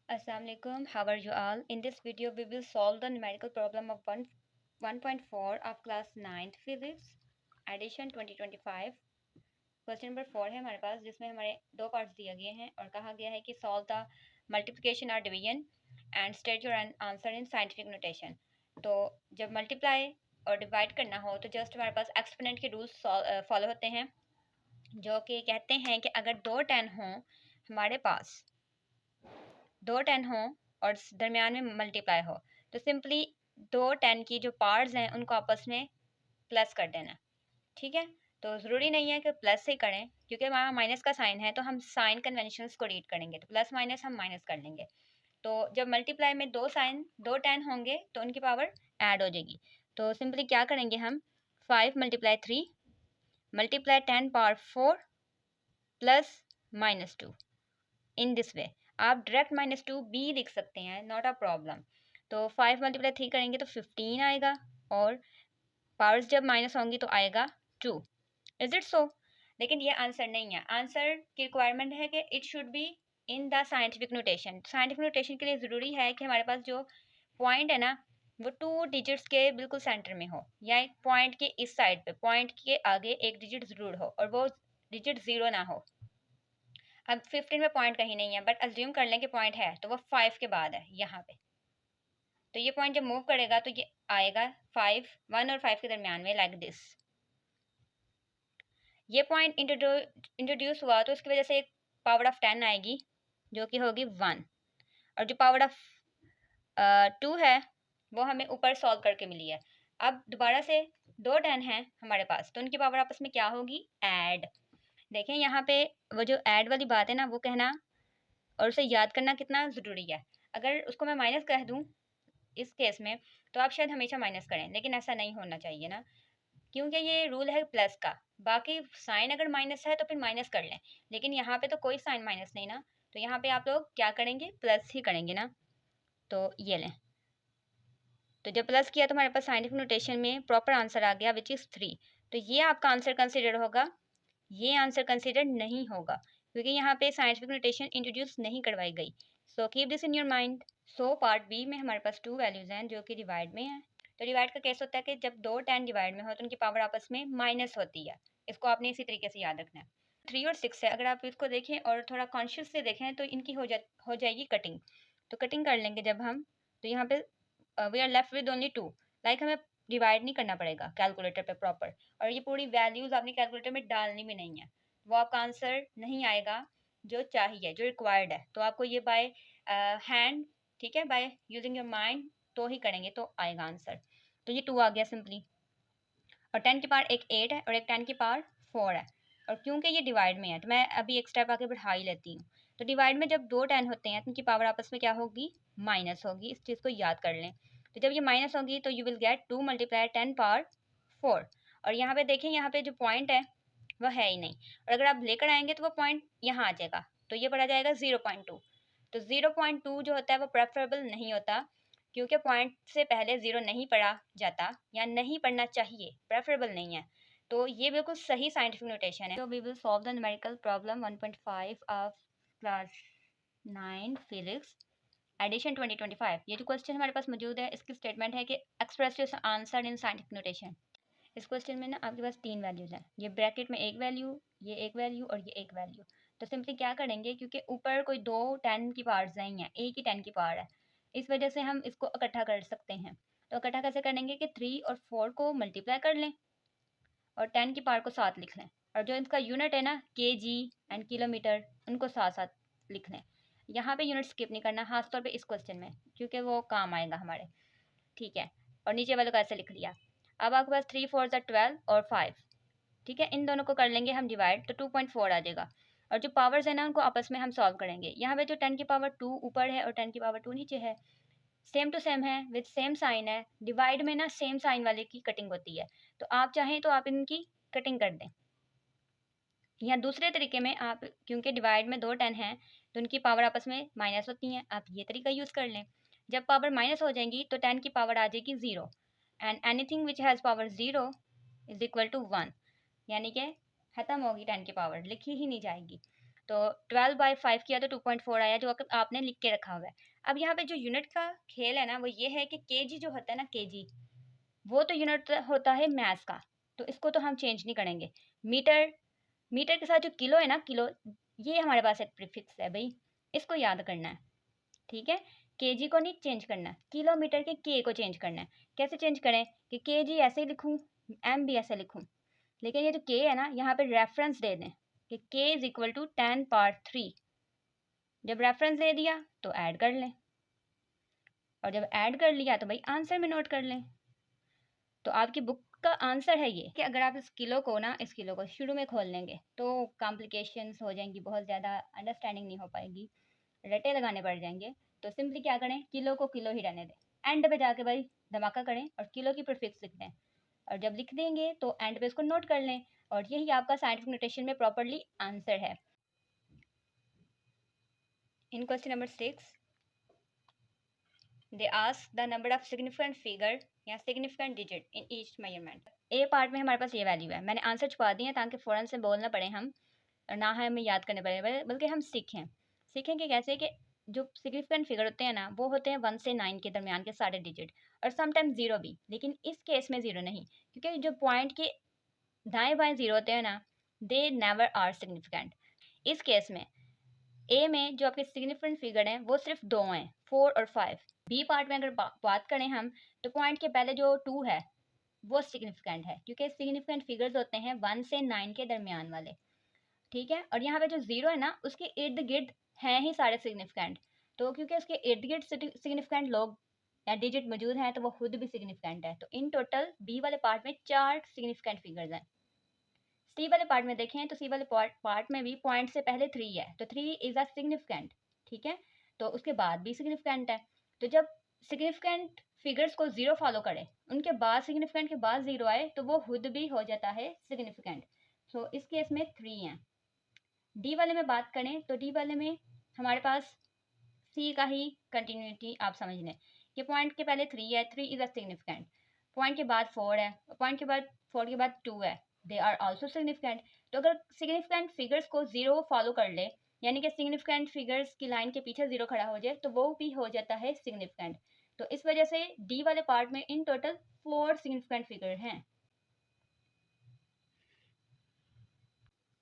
Assalamu alaikum. How are you all? In this video, we will solve the numerical problem of 1.4 of class 9th physics, edition 2025. Question number 4 है हमारे पास, जिसमें हमारे दो parts दिए गए हैं और कहा गया है कि सॉल्व द मल्टीप्लिकेशन और division and state your answer in scientific notation. तो जब मल्टीप्लाई और डिवाइड करना हो तो जस्ट हमारे पास एक्सपोनेंट के रूल्स फॉलो होते हैं, जो कि कहते हैं कि अगर दो 10 हों हमारे पास, दो 10 हो और दरमियान में मल्टीप्लाई हो, तो सिंपली दो 10 की जो पार्ट्स हैं उनको आपस में प्लस कर देना। ठीक है, तो ज़रूरी नहीं है कि प्लस से करें, क्योंकि हमारा माइनस का साइन है तो हम साइन कन्वेंशंस को रीड करेंगे, तो प्लस माइनस हम माइनस कर लेंगे। तो जब मल्टीप्लाई में दो 10 होंगे तो उनकी पावर ऐड हो जाएगी। तो सिंपली क्या करेंगे हम, 5 × 3 multiply 10 power 4 plus -2 in this way. आप डायरेक्ट -2 भी लिख सकते हैं, नॉट अ प्रॉब्लम। तो 5 × 3 करेंगे तो 15 आएगा, और पावर्स जब माइनस होंगी तो आएगा 2। Is it so? लेकिन ये आंसर नहीं है। आंसर की रिक्वायरमेंट है कि it should be in the scientific notation. Scientific notation के लिए ज़रूरी है कि हमारे पास जो पॉइंट है ना, वो 2 डिजिट्स के बिल्कुल सेंटर में हो, या एक पॉइंट के इस साइड पे, पॉइंट के आगे एक डिजिट ज़रूर हो, और वो डिजिट 0 ना हो। अब 15 में पॉइंट कहीं नहीं है, बट अज्यूम कर लें कि पॉइंट है, तो वो 5 के बाद है यहाँ पे। तो ये पॉइंट जब मूव करेगा तो ये आएगा 1 और 5 के दरमियान में, लाइक दिस। ये पॉइंट इंट्रोड्यूस हुआ तो उसकी वजह से एक पावर ऑफ 10 आएगी, जो कि होगी 1, और जो पावर ऑफ 2 है वो हमें ऊपर सॉल्व करके मिली है। अब दोबारा से दो 10 हैं हमारे पास, तो उनकी पावर आपस में क्या होगी, ऐड। देखें यहाँ पे वो जो ऐड वाली बात है ना, वो कहना और उसे याद करना कितना ज़रूरी है। अगर उसको मैं माइनस कह दूँ इस केस में, तो आप शायद हमेशा माइनस करें, लेकिन ऐसा नहीं होना चाहिए ना, क्योंकि ये रूल है प्लस का। बाकी साइन अगर माइनस है तो फिर माइनस कर लें, लेकिन यहाँ पे तो कोई साइन माइनस नहीं ना, तो यहाँ पे आप लोग क्या करेंगे, प्लस ही करेंगे ना। तो ये लें, तो जब प्लस किया तो हमारे पास साइंटिफिक नोटेशन में प्रॉपर आंसर आ गया, विच इज़ 3। तो ये आपका आंसर कंसिडर होगा, ये आंसर कंसिडर नहीं होगा, क्योंकि यहाँ पे साइंटिफिक नोटेशन इंट्रोड्यूस नहीं करवाई गई। So keep this in your mind. So part B में हमारे पास 2 वैल्यूज़ हैं जो कि डिवाइड में हैं। तो डिवाइड का केस होता है कि जब दो 10 डिवाइड में हो तो उनकी पावर आपस में माइनस होती है। इसको आपने इसी तरीके से याद रखना है। 3 और 6 है, अगर आप इसको देखें और थोड़ा कॉन्शियस से देखें तो इनकी हो जाएगी कटिंग। तो कटिंग कर लेंगे जब हम, तो यहाँ पे we are left with only 2। Like हमें डिवाइड नहीं करना पड़ेगा कैलकुलेटर पे प्रॉपर, और ये पूरी वैल्यूज़ आपने कैलकुलेटर में डालनी भी नहीं है, वो आपका आंसर नहीं आएगा जो चाहिए, जो रिक्वायर्ड है। तो आपको ये बाय हैंड, ठीक है, बाय यूजिंग योर माइंड तो ही करेंगे तो आएगा आंसर। तो ये 2 आ गया सिंपली, और 10 की पावर एक 8 है और एक 10 की पावर 4 है, और क्योंकि ये डिवाइड में है तो मैं अभी एक स्टेप आगे बढ़ा ही लेती हूँ। तो डिवाइड में जब दो 10 होते हैं तो उनकी पावर आपस में क्या होगी, माइनस होगी। इस चीज़ को याद कर लें। तो जब ये माइनस होगी तो यू विल गेट 2 × 10 पावर 4, और यहाँ पे देखें, यहाँ पे जो पॉइंट है वह है ही नहीं, और अगर आप लेकर आएंगे तो वो पॉइंट यहाँ आ जाएगा, तो ये पड़ा जाएगा 0.2। तो 0.2 जो होता है वो प्रेफरेबल नहीं होता, क्योंकि पॉइंट से पहले 0 नहीं पढ़ा जाता, या नहीं पढ़ना चाहिए, प्रेफरेबल नहीं है। तो ये बिल्कुल सही साइंटिफिक नोटेशन है। तो we will solve the numerical problem 1.5 of class 9 physics edition 2025। ये जो क्वेश्चन हमारे पास मौजूद है, इसकी स्टेटमेंट है कि express your answer in scientific notation. इस क्वेश्चन में ना आपके पास 3 वैल्यूज़ हैं, ये ब्रैकेट में एक वैल्यू, ये एक वैल्यू और ये एक वैल्यू। तो सिंपली क्या करेंगे, क्योंकि ऊपर कोई दो 10 की पावर्स नहीं है, एक ही 10 की पावर है, इस वजह से हम इसको इकट्ठा कर सकते हैं। तो इकट्ठा कैसे करेंगे कि 3 और 4 को मल्टीप्लाई कर लें और 10 की पावर को साथ लिख लें, और जो इसका यूनिट है ना, kg एंड किलोमीटर, उनको साथ साथ लिख लें। यहाँ पे यूनिट स्किप नहीं करना, खासतौर पे इस क्वेश्चन में, क्योंकि वो काम आएगा हमारे। ठीक है, और नीचे वाले को ऐसे लिख लिया। अब आपके पास 3 4 12 और 5, ठीक है, इन दोनों को कर लेंगे हम डिवाइड, तो 2.4 आ जाएगा। और जो पावर्स है ना उनको आपस में हम सॉल्व करेंगे। यहाँ पे जो 10 की पावर 2 ऊपर है और 10 की पावर 2 नीचे है, सेम टू सेम है, विद सेम साइन है। डिवाइड में ना सेम साइन वाले की कटिंग होती है, तो आप चाहें तो आप इनकी कटिंग कर दें। यहाँ दूसरे तरीके में आप, क्योंकि डिवाइड में दो 10 हैं तो उनकी पावर आपस में माइनस होती हैं, आप ये तरीका यूज़ कर लें। जब पावर माइनस हो जाएंगी तो 10 की पावर आ जाएगी 0, and anything which has power 0 is equal to 1, यानी कि ख़त्म होगी 10 की पावर, लिखी ही नहीं जाएगी। तो 12/5 किया तो 2.4 आया, जो आपने लिख के रखा हुआ है। अब यहाँ पे जो यूनिट का खेल है ना वो ये है कि केजी जो होता है ना, केजी वो तो यूनिट होता है मैथ्स का, तो इसको तो हम चेंज नहीं करेंगे। मीटर, मीटर के साथ जो किलो है ना, किलो ये हमारे पास एक प्रीफिक्स है भाई, इसको याद करना है। ठीक है, केजी को नहीं चेंज करना, किलोमीटर के के को चेंज करना है। कैसे चेंज करें कि केजी ऐसे ही लिखूं, एम भी ऐसे लिखूं, लेकिन ये जो के है ना यहाँ पे रेफरेंस दे दें कि के इज इक्वल टू 10⁻3। जब रेफरेंस दे दिया तो ऐड कर लें, और जब ऐड कर लिया तो भाई आंसर में नोट कर लें। तो आपकी बुक का आंसर है ये कि अगर आप इस किलो को ना, इस किलो को शुरू में खोल लेंगे तो कॉम्प्लिकेशंस हो जाएंगी, बहुत ज़्यादा अंडरस्टैंडिंग नहीं हो पाएगी, रटे लगाने पड़ जाएंगे। तो सिंपली क्या करें, किलो को किलो ही रहने दें, एंड पे जाके भाई धमाका करें और किलो की प्रीफिक्स लिख दें, और जब लिख देंगे तो एंड पे इसको नोट कर लें, और यही आपका साइंटिफिक नोटेशन में प्रॉपरली आंसर है। In question number 6 they ask the number of significant figure या significant digit in each measurement. A part में हमारे पास ये वैल्यू है, मैंने आंसर छुपा दिए ताकि फ़ौरन से बोलना पड़े हम, और ना हमें याद करने पड़े, बल्कि हम सीखें कि कैसे कि जो सिग्निफिकेंट फिगर होते हैं ना वो होते हैं 1 से 9 के दरमियान के सारे डिजिट, और समटाइम ज़ीरो भी, लेकिन इस केस में ज़ीरो नहीं, क्योंकि जो पॉइंट के दाएं बाएं ज़ीरो होते हैं ना, दे नेवर आर सिग्निफिकेंट। इस केस में ए में जो आपके सिग्निफिकेंट फिगर हैं वो सिर्फ दो हैं, 4 और 5। बी पार्ट में अगर बात करें हम, तो पॉइंट के पहले जो 2 है वो सिग्निफिकेंट है, क्योंकि सिग्निफिकेंट फिगर्स होते हैं 1 से 9 के दरमियान वाले। ठीक है, और यहाँ पे जो ज़ीरो है ना उसके इर्द गिर्द हैं ही सारे सिग्निफिकेंट, तो क्योंकि उसके इर्द गिर्द सिग्निफिकेंट लोग या डिजिट मौजूद हैं तो वो खुद भी सिग्निफिकेंट है। तो इन टोटल बी वाले पार्ट में 4 सिग्निफिकेंट फिगर्स हैं। सी वाले पार्ट में देखें तो सी वाले पार्ट में भी पॉइंट से पहले 3 है, तो 3 इज अ सिग्निफिकेंट। ठीक है, तो उसके बाद भी सिग्निफिकेंट है, तो जब सिग्निफिकेंट फिगर्स को ज़ीरो फॉलो करे, उनके बाद सिग्निफिकेंट के बाद ज़ीरो आए, तो वो खुद भी हो जाता है सिग्निफिकेंट। सो इस केस में 3 हैं। डी वाले में बात करें तो डी वाले में हमारे पास सी का ही कंटिन्यूटी आप समझ लें कि पॉइंट के पहले 3 है, 3 इज अ सिग्निफिकेंट, पॉइंट के बाद 4 है, पॉइंट के बाद 4 के बाद 2 है, दे आर आल्सो सिग्निफिकेंट। तो अगर सिग्निफिकेंट फिगर्स को ज़ीरो फॉलो कर ले, यानी कि सिग्निफिकेंट फिगर्स की लाइन के पीछे ज़ीरो खड़ा हो जाए, तो वो भी हो जाता है सिग्निफिकेंट। तो इस वजह से डी वाले पार्ट में इन टोटल 4 सिग्निफिकेंट फिगर हैं।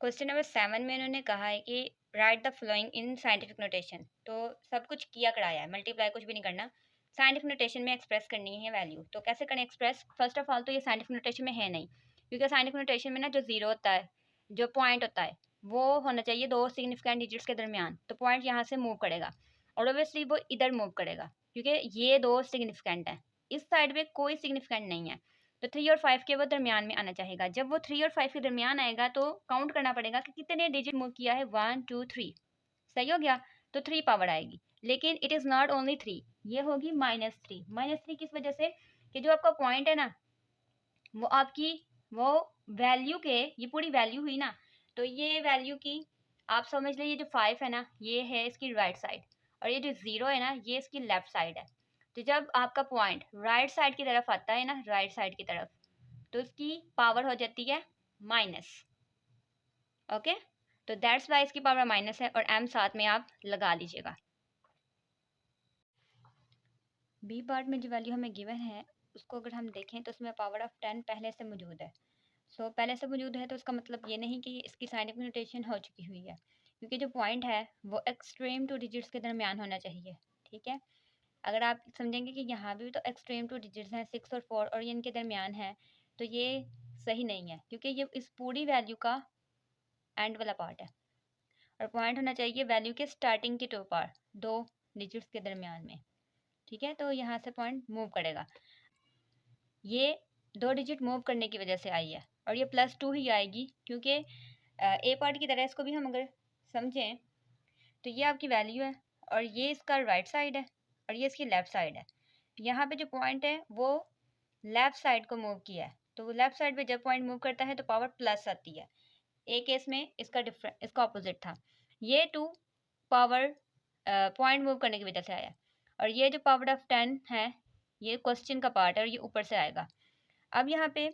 क्वेश्चन नंबर 7 में इन्होंने कहा है कि write the following in scientific notation. तो सब कुछ किया कराया है, मल्टीप्लाई कुछ भी नहीं करना, साइंटिफिक नोटेशन में एक्सप्रेस करनी है वैल्यू। तो कैसे करें एक्सप्रेस? फर्स्ट ऑफ ऑल तो ये साइंटिफिक नोटेशन में है नहीं, क्योंकि साइंटिफिक नोटेशन में ना जो ज़ीरो होता है, जो पॉइंट होता है, वो होना चाहिए दो सिग्निफिकेंट डिजिट्स के दरमियान, तो पॉइंट यहाँ से मूव करेगा और ओबियसली वो इधर मूव करेगा, क्योंकि ये दो सिग्निफिकेंट हैं, इस साइड में कोई सिग्निफिकेंट नहीं है, तो 3 और 5 के वो दरमियान में आना चाहेगा। जब वो 3 और 5 के दरमियान आएगा तो काउंट करना पड़ेगा कि कितने डिजिट मूव किया है, 1 2 3, सही हो गया, तो 3 पावर आएगी। लेकिन इट इज़ नॉट ओनली 3, ये होगी -3। -3 किस वजह से? कि जो आपका पॉइंट है ना वो आपकी वो वैल्यू के, ये पूरी वैल्यू हुई ना, तो ये वैल्यू की आप समझ लीजिए, जो 5 है ना ये है इसकी राइट साइड, और ये जो 0 है ना ये इसकी लेफ्ट साइड है। तो जब आपका पॉइंट राइट साइड की तरफ आता है ना, राइट साइड की तरफ, तो इसकी पावर हो जाती है माइनस। ओके, तो दैट्स वाई इसकी पावर माइनस है, और एम साथ में आप लगा लीजिएगा। बी पार्ट में जो वैल्यू हमें गिवन है उसको अगर हम देखें तो उसमें पावर ऑफ 10 पहले से मौजूद है। सो पहले से मौजूद है तो उसका मतलब ये नहीं कि इसकी साइंटिफिक नोटेशन हो चुकी हुई है, क्योंकि जो पॉइंट है वो एक्सट्रीम टू डिजिट्स के दरमियान होना चाहिए। ठीक है, अगर आप समझेंगे कि यहाँ भी तो एक्सट्रीम टू डिजिट्स हैं 6 और 4 और ये इनके दरमियान है, तो ये सही नहीं है, क्योंकि ये इस पूरी वैल्यू का एंड वाला पार्ट है, और पॉइंट होना चाहिए वैल्यू के स्टार्टिंग के दो डिजिट्स के दरमियान में। ठीक है, तो यहाँ से पॉइंट मूव करेगा, ये दो डिजिट मूव करने की वजह से आई है, और ये +2 ही आएगी, क्योंकि ए पार्ट की तरह इसको भी हम अगर समझें तो ये आपकी वैल्यू है, और ये इसका राइट साइड है, और ये इसकी लेफ़्ट साइड है। यहाँ पे जो पॉइंट है वो लेफ़्ट साइड को मूव किया है, तो लेफ़्ट साइड पे जब पॉइंट मूव करता है तो पावर प्लस आती है। एक केस में इसका अपोजिट था, ये 2 पावर पॉइंट मूव करने की वजह से आया, और ये जो पावर ऑफ 10 है ये क्वेश्चन का पार्ट है, और ये ऊपर से आएगा। अब यहाँ पे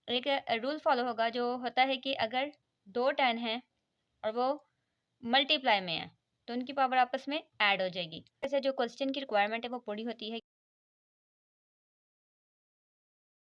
एक रूल फॉलो होगा जो होता है कि अगर दो 10 हैं और वो मल्टीप्लाई में है तो उनकी पावर आपस में ऐड हो जाएगी। जैसे जो क्वेश्चन की रिक्वायरमेंट है वो पूरी होती है।